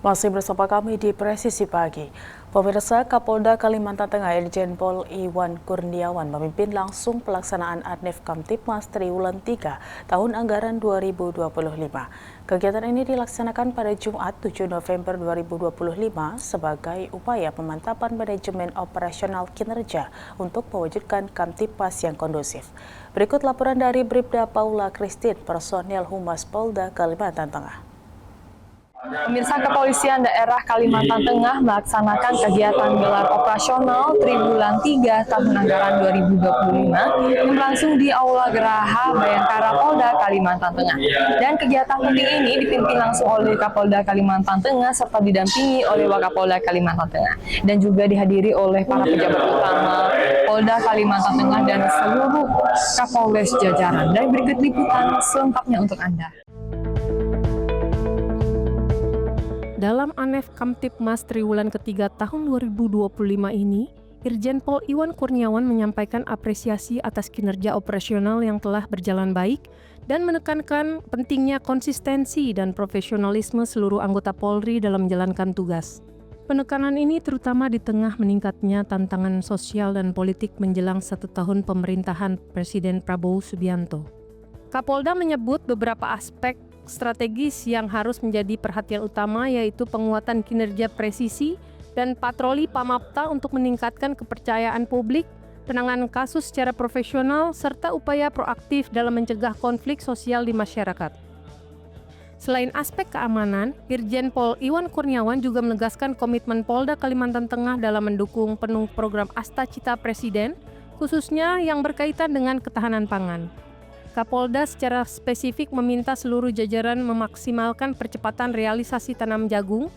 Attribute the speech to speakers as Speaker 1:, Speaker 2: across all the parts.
Speaker 1: Masih bersama kami di Presisi Pagi. Pemirsa, Kapolda Kalimantan Tengah Irjen Pol Iwan Kurniawan memimpin langsung pelaksanaan Adnef Kamtipmas Triwulan 3 tahun anggaran 2025. Kegiatan ini dilaksanakan pada Jumat 7 November 2025 sebagai upaya pemantapan manajemen operasional kinerja untuk mewujudkan Kamtipmas yang kondusif. Berikut laporan dari Bribda Paula Christine, personel Humas Polda Kalimantan Tengah.
Speaker 2: Pemirsa, Kepolisian Daerah Kalimantan Tengah melaksanakan kegiatan gelar operasional Triwulan 3 tahun anggaran 2025 yang berlangsung di Aula Geraha Bayangkara Polda Kalimantan Tengah. Dan kegiatan penting ini dipimpin langsung oleh Kapolda Kalimantan Tengah serta didampingi oleh Wakapolda Kalimantan Tengah. Dan juga dihadiri oleh para pejabat utama Polda Kalimantan Tengah dan seluruh Kapolres jajaran. Dan berikut liputan selengkapnya untuk Anda.
Speaker 3: Dalam Adnef Kamtipmas Triwulan ketiga tahun 2025 ini, Irjen Pol Iwan Kurniawan menyampaikan apresiasi atas kinerja operasional yang telah berjalan baik dan menekankan pentingnya konsistensi dan profesionalisme seluruh anggota Polri dalam menjalankan tugas. Penekanan ini terutama di tengah meningkatnya tantangan sosial dan politik menjelang 1 tahun pemerintahan Presiden Prabowo Subianto. Kapolda menyebut beberapa aspek strategis yang harus menjadi perhatian utama, yaitu penguatan kinerja presisi dan patroli Pamapta untuk meningkatkan kepercayaan publik, penanganan kasus secara profesional, serta upaya proaktif dalam mencegah konflik sosial di masyarakat. Selain aspek keamanan, Irjen Pol Iwan Kurniawan juga menegaskan komitmen Polda Kalimantan Tengah dalam mendukung penuh program Asta Cita Presiden, khususnya yang berkaitan dengan ketahanan pangan. Kapolda secara spesifik meminta seluruh jajaran memaksimalkan percepatan realisasi tanam jagung,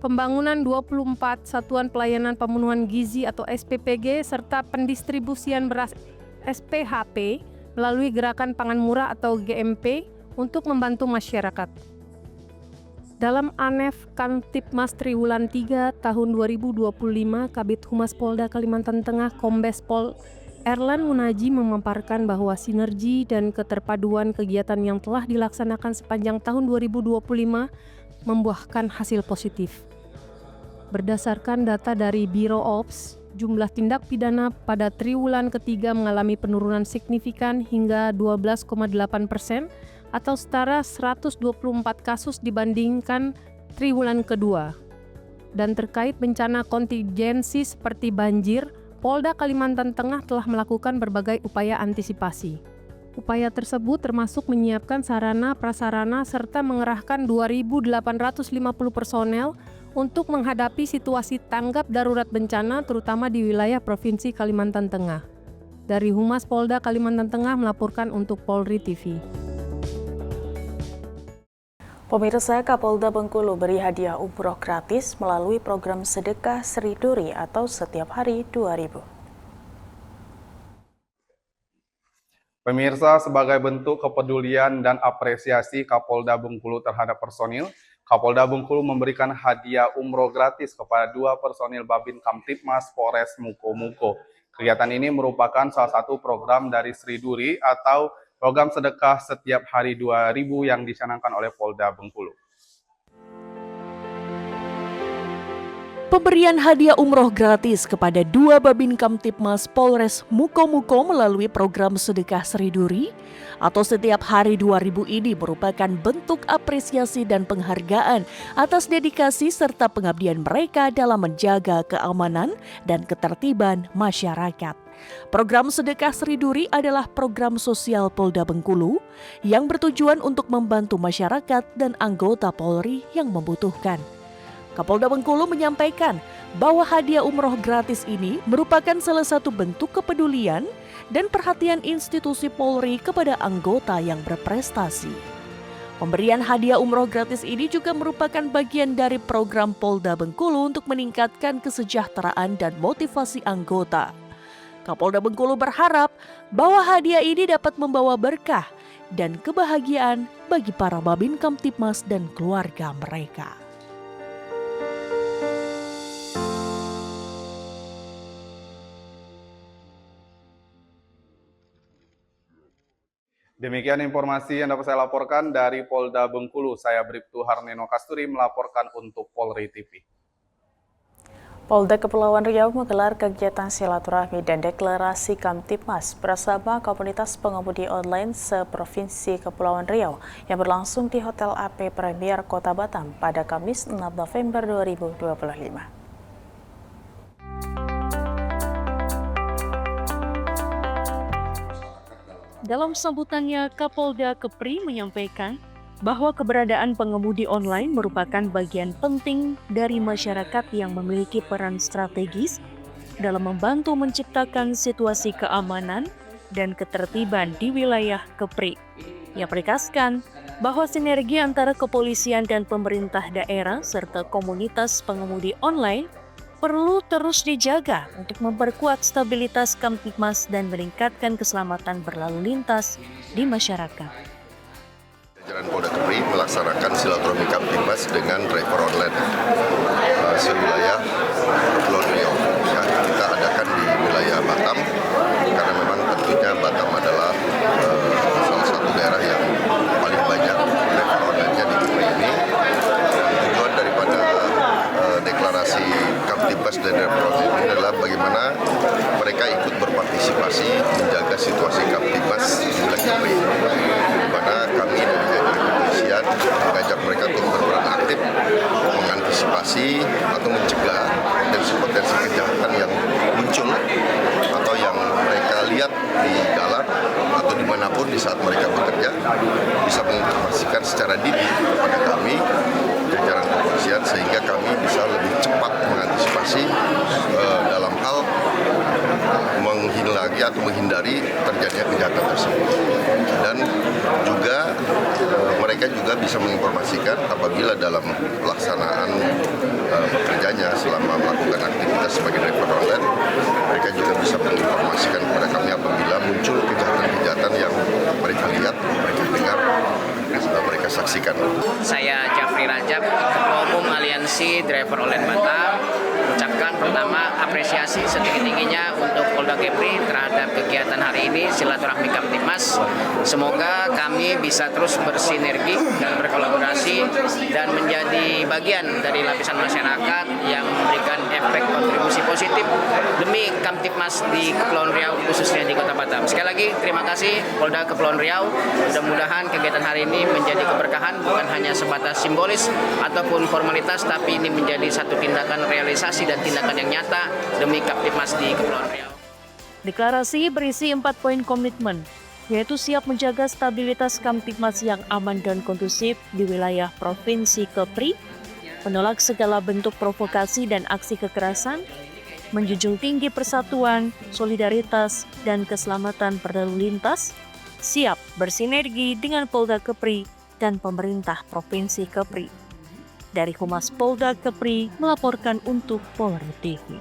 Speaker 3: pembangunan 24 Satuan Pelayanan Pemenuhan Gizi atau SPPG, serta pendistribusian beras SPHP melalui Gerakan Pangan Murah atau GMP untuk membantu masyarakat. Dalam Adnef Kamtipmas Triwulan 3 tahun 2025, Kabid Humas Polda Kalimantan Tengah Kombes Pol Erlan Munaji memaparkan bahwa sinergi dan keterpaduan kegiatan yang telah dilaksanakan sepanjang tahun 2025 membuahkan hasil positif. Berdasarkan data dari Biro Ops, jumlah tindak pidana pada triwulan ketiga mengalami penurunan signifikan hingga 12,8% atau setara 124 kasus dibandingkan triwulan kedua. Dan terkait bencana kontingensi seperti banjir, Polda Kalimantan Tengah telah melakukan berbagai upaya antisipasi. Upaya tersebut termasuk menyiapkan sarana prasarana serta mengerahkan 2.850 personel untuk menghadapi situasi tanggap darurat bencana terutama di wilayah Provinsi Kalimantan Tengah. Dari Humas Polda Kalimantan Tengah melaporkan untuk Polri TV.
Speaker 1: Pemirsa, Kapolda Bengkulu beri hadiah umroh gratis melalui program Sedekah Sri Duri atau Setiap Hari 2000.
Speaker 4: Pemirsa, sebagai bentuk kepedulian dan apresiasi Kapolda Bengkulu terhadap personil, Kapolda Bengkulu memberikan hadiah umroh gratis kepada 2 personil Babin Kamtipmas Polres Muko-Muko. Kegiatan ini merupakan salah satu program dari Sri Duri atau program sedekah setiap hari 2000 yang dicanangkan oleh Polda Bengkulu.
Speaker 5: Pemberian hadiah umroh gratis kepada 2 Babin Kamtipmas Polres Muko-Muko melalui program Sedekah Sri Duri atau Setiap Hari 2000 ini merupakan bentuk apresiasi dan penghargaan atas dedikasi serta pengabdian mereka dalam menjaga keamanan dan ketertiban masyarakat. Program Sedekah Sri Duri adalah program sosial Polda Bengkulu yang bertujuan untuk membantu masyarakat dan anggota Polri yang membutuhkan. Kapolda Bengkulu menyampaikan bahwa hadiah umroh gratis ini merupakan salah satu bentuk kepedulian dan perhatian institusi Polri kepada anggota yang berprestasi. Pemberian hadiah umroh gratis ini juga merupakan bagian dari program Polda Bengkulu untuk meningkatkan kesejahteraan dan motivasi anggota. Kapolda Bengkulu berharap bahwa hadiah ini dapat membawa berkah dan kebahagiaan bagi para Babin Kamtipmas dan keluarga mereka.
Speaker 4: Demikian informasi yang dapat saya laporkan dari Polda Bengkulu. Saya Bribtu Harneno Kasturi melaporkan untuk Polri TV.
Speaker 1: Polda Kepulauan Riau menggelar kegiatan silaturahmi dan deklarasi Kamtipmas bersama komunitas pengemudi online seprovinsi Kepulauan Riau yang berlangsung di Hotel AP Premier Kota Batam pada Kamis 6 November 2025.
Speaker 5: Dalam sambutannya, Kapolda Kepri menyampaikan bahwa keberadaan pengemudi online merupakan bagian penting dari masyarakat yang memiliki peran strategis dalam membantu menciptakan situasi keamanan dan ketertiban di wilayah Kepri. Ia menegaskan bahwa sinergi antara kepolisian dan pemerintah daerah serta komunitas pengemudi online perlu terus dijaga untuk memperkuat stabilitas Kamtipmas dan meningkatkan keselamatan berlalu lintas di masyarakat.
Speaker 6: Jajaran Polda Kepri melaksanakan silaturahmi Kamtipmas dengan driver online sewilayah Kepulauan Riau. Ya, kita adakan di wilayah Batam karena memang tentunya Batam adalah salah satu daerah yang paling banyak driver online-nya di Kepri ini. Tujuan daripada deklarasi Kamtipmas dan driver online ini adalah bagaimana mereka ikut berpartisipasi menjaga situasi Kamtipmas di wilayah Kepri, di mana kami dari kepolisian mengajak mereka untuk berperan aktif mengantisipasi atau mencegah potensi kejahatan yang muncul atau yang mereka lihat di jalan atau dimanapun di saat mereka bekerja, bisa menginformasikan secara dini kepada kami jajaran kepolisian sehingga kami bisa lebih cepat mengantisipasi dalam hal menghindari terjadinya kejahatan tersebut. Dan juga mereka juga bisa menginformasikan apabila dalam pelaksanaan bekerjanya selama melakukan aktivitas sebagai driver online, mereka juga bisa menginformasikan kepada kami apabila muncul kejahatan-kejahatan yang mereka lihat, mereka dengar, mereka saksikan.
Speaker 7: Saya Jafri Rajab, Ketua Umum Aliansi Driver Online Batam, ucapkan pertama apresiasi setinggi-tingginya untuk Polda Kepri terhadap kegiatan hari ini silaturahmi Kamtipmas. Semoga kami bisa terus bersinergi dan berkolaborasi dan menjadi bagian dari lapisan masyarakat yang memberikan efek kontribusi positif demi Kamtipmas di Kepulauan Riau, khususnya di Kota Batam. Sekali lagi terima kasih Polda Kepulauan Riau. Mudah-mudahan kegiatan hari ini menjadi keberkahan, bukan hanya sebatas simbolis ataupun formalitas, tapi ini menjadi satu tindakan realisasi dan tindakan yang nyata demi Kamtipmas di Kepulauan Riau.
Speaker 5: Deklarasi berisi 4 poin komitmen, yaitu siap menjaga stabilitas Kamtipmas yang aman dan kondusif di wilayah Provinsi Kepri, menolak segala bentuk provokasi dan aksi kekerasan, menjunjung tinggi persatuan, solidaritas, dan keselamatan berlalu lintas, siap bersinergi dengan Polda Kepri dan pemerintah Provinsi Kepri. Dari Humas Polda Kepri melaporkan untuk Polri TV.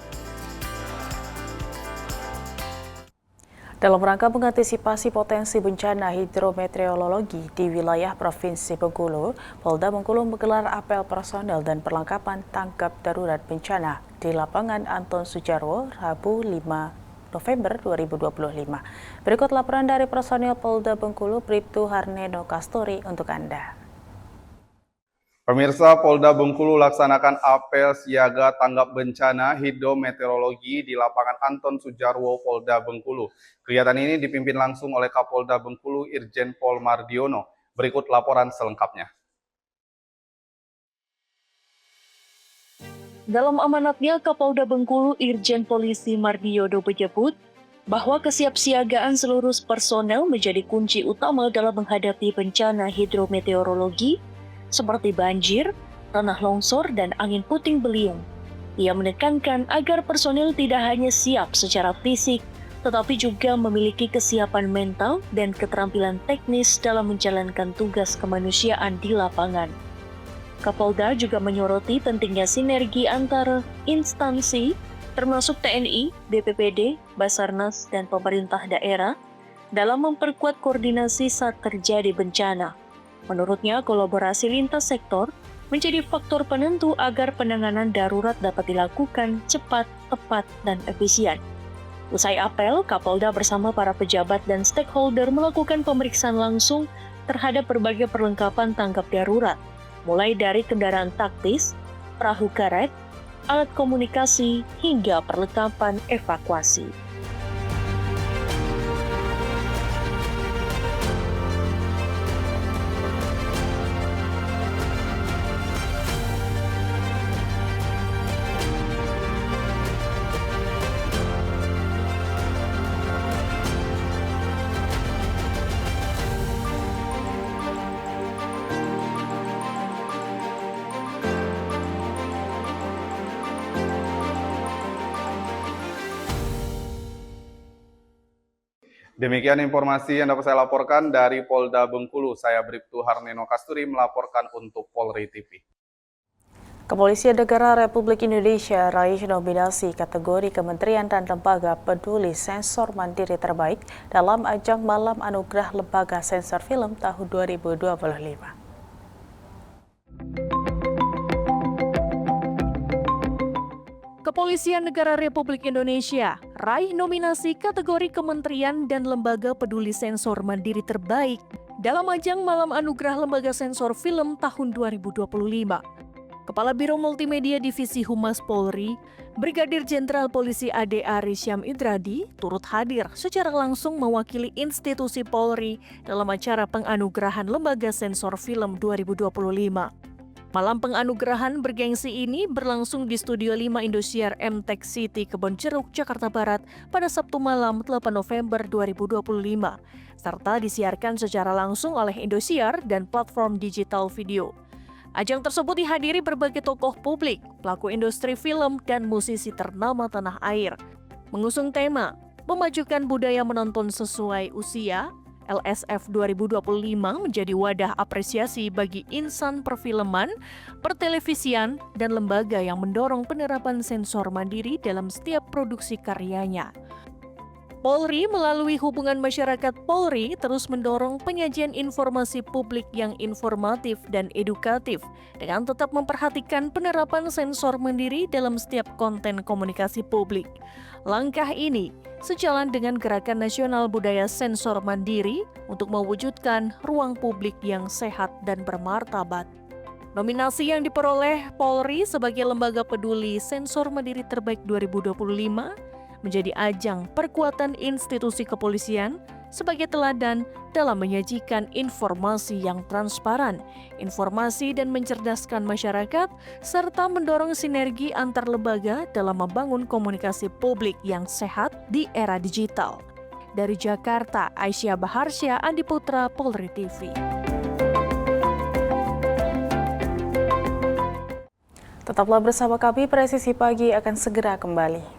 Speaker 1: Dalam rangka mengantisipasi potensi bencana hidrometeorologi di wilayah Provinsi Bengkulu, Polda Bengkulu menggelar apel personel dan perlengkapan tanggap darurat bencana di lapangan Anton Sujarwo, Rabu 5 November 2025. Berikut laporan dari personel Polda Bengkulu, Bribtu Harneno Kasturi untuk Anda.
Speaker 4: Pemirsa, Polda Bengkulu laksanakan apel siaga tanggap bencana hidrometeorologi di lapangan Anton Sujarwo, Polda Bengkulu. Kegiatan ini dipimpin langsung oleh Kapolda Bengkulu, Irjen Pol Mardiono. Berikut laporan selengkapnya.
Speaker 5: Dalam amanatnya, Kapolda Bengkulu Irjen Polisi Mardiono menyebut bahwa kesiapsiagaan seluruh personel menjadi kunci utama dalam menghadapi bencana hidrometeorologi seperti banjir, tanah longsor, dan angin puting beliung. Ia menekankan agar personil tidak hanya siap secara fisik, tetapi juga memiliki kesiapan mental dan keterampilan teknis dalam menjalankan tugas kemanusiaan di lapangan. Kapolda juga menyoroti pentingnya sinergi antara instansi, termasuk TNI, BPBD, Basarnas, dan pemerintah daerah, dalam memperkuat koordinasi saat terjadi bencana. Menurutnya, kolaborasi lintas sektor menjadi faktor penentu agar penanganan darurat dapat dilakukan cepat, tepat, dan efisien.
Speaker 8: Usai apel, Kapolda bersama para pejabat dan stakeholder melakukan pemeriksaan langsung terhadap berbagai perlengkapan tanggap darurat, mulai dari kendaraan taktis, perahu karet, alat komunikasi, hingga perlengkapan evakuasi.
Speaker 4: Demikian informasi yang dapat saya laporkan dari Polda Bengkulu. Saya Bribtu Harneno Kasturi melaporkan untuk Polri TV.
Speaker 1: Kepolisian Negara Republik Indonesia raih nominasi kategori kementerian dan lembaga peduli sensor mandiri terbaik dalam ajang Malam Anugerah Lembaga Sensor Film tahun 2025.
Speaker 5: Kepolisian Negara Republik Indonesia raih nominasi kategori Kementerian dan Lembaga Peduli Sensor Mandiri Terbaik dalam ajang Malam Anugerah Lembaga Sensor Film tahun 2025. Kepala Biro Multimedia Divisi Humas Polri, Brigadir Jenderal Polisi AD Aris Syam Idradi, turut hadir secara langsung mewakili institusi Polri dalam acara penganugerahan Lembaga Sensor Film 2025. Malam penganugerahan bergengsi ini berlangsung di Studio 5 Indosiar MTech City Kebonjeruk, Jakarta Barat pada Sabtu malam 8 November 2025, serta disiarkan secara langsung oleh Indosiar dan platform digital video. Ajang tersebut dihadiri berbagai tokoh publik, pelaku industri film, dan musisi ternama tanah air. Mengusung tema, memajukan budaya menonton sesuai usia, LSF 2025 menjadi wadah apresiasi bagi insan perfilman, pertelevisian, dan lembaga yang mendorong penerapan sensor mandiri dalam setiap produksi karyanya. Polri melalui hubungan masyarakat Polri terus mendorong penyajian informasi publik yang informatif dan edukatif dengan tetap memperhatikan penerapan sensor mandiri dalam setiap konten komunikasi publik. Langkah ini sejalan dengan Gerakan Nasional Budaya Sensor Mandiri untuk mewujudkan ruang publik yang sehat dan bermartabat. Nominasi yang diperoleh Polri sebagai Lembaga Peduli Sensor Mandiri Terbaik 2025 menjadi ajang perkuatan institusi kepolisian sebagai teladan dalam menyajikan informasi yang transparan, informasi dan mencerdaskan masyarakat, serta mendorong sinergi antar lembaga dalam membangun komunikasi publik yang sehat di era digital. Dari Jakarta, Aisyah Baharsya, Andi Putra, Polri TV.
Speaker 1: Tetaplah bersama kami, Presisi Pagi akan segera kembali.